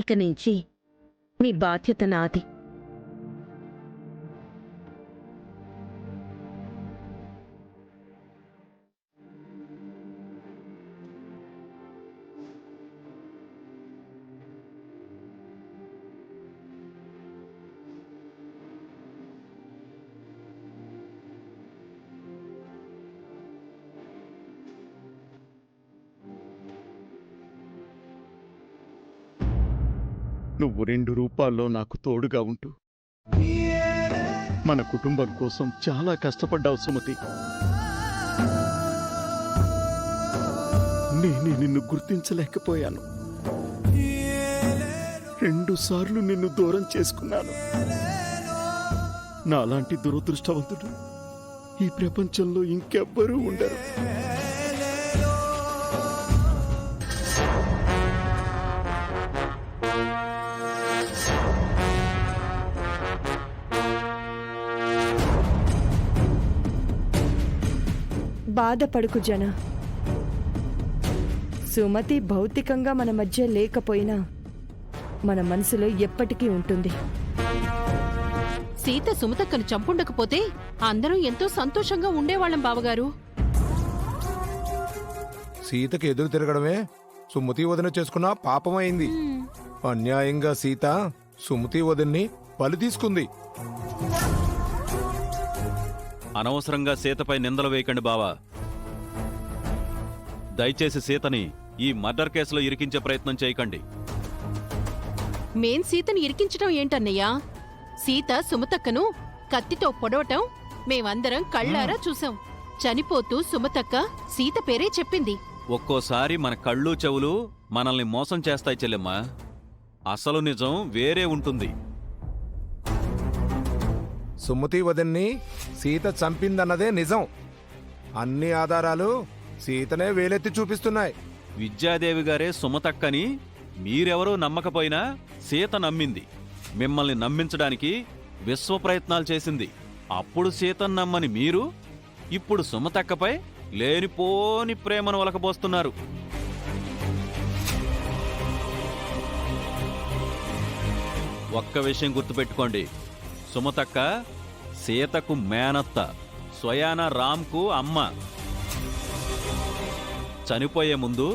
ఇక నుంచి మీ బాధ్యత నాది. నువ్వు 2 రూపాల్లో నాకు తోడుగా ఉంటూ మన కుటుంబం కోసం చాలా కష్టపడ్డావు సుమతి. నేనే నిన్ను గుర్తించలేకపోయాను. 2 సార్లు నిన్ను దూరం చేసుకున్నాను. నాలాంటి దురదృష్టవంతుడు ఈ ప్రపంచంలో ఇంకెవ్వరూ ఉండరు. బాధపడుకు జన. సుమతి భౌతికంగా మన మధ్య లేకపోయినా మన మనసులో ఎప్పటికీ ఉంటుంది. సీత సుమతక్కను చంపుండకపోతే అందరం ఎంతో సంతోషంగా ఉండేవాళ్ళం బావగారు. సీతకి ఎదురు తిరగడమే సుమతి వదిన చేసుకున్న పాపమైంది. అన్యాయంగా సీత సుమతి వదిన్ని బలి తీసుకుంది. అనవసరంగా సీతపై నిందలు వేయకండి బావా. దయచేసి సీతని ఈ మర్డర్ కేసులో ఇరికించే ప్రయత్నం చేయకండి. మేం సీతని ఇరికించటం ఏంటన్నయ్యా? సీత సుమతక్కను కత్తితో పొడవటం మేమందరం కళ్ళారా చూసాం. చనిపోతూ సుమతక్క సీత పేరే చెప్పింది. ఒక్కోసారి మన కళ్ళు చెవులు మనల్ని మోసం చేస్తాయి చెల్లెమ్మా. అసలు నిజం వేరే ఉంటుంది. సుమతి వదిన్ని సీత చంపిందన్నదే నిజం. అన్ని ఆధారాలు సీతనే వేలెత్తి చూపిస్తున్నాయి. విద్యాదేవి గారే సుమతక్కని మీరెవరూ నమ్మకపోయినా సీత నమ్మింది. మిమ్మల్ని నమ్మించడానికి విశ్వ ప్రయత్నాలు చేసింది. అప్పుడు సీతను నమ్మని మీరు ఇప్పుడు సుమతక్కపై లేనిపోని ప్రేమను ఒలకబోస్తున్నారు. ఒక్క విషయం గుర్తుపెట్టుకోండి, సుమతక్క సీతకు మేనత్త, స్వయాన రామ్కు అమ్మ. చనిపోయే ముందు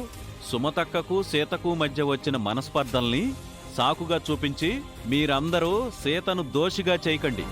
సుమతక్కకు సీతకు మధ్య వచ్చిన మనస్పర్ధల్ని సాకుగా చూపించి మీరందరూ సీతను దోషిగా చేయకండి.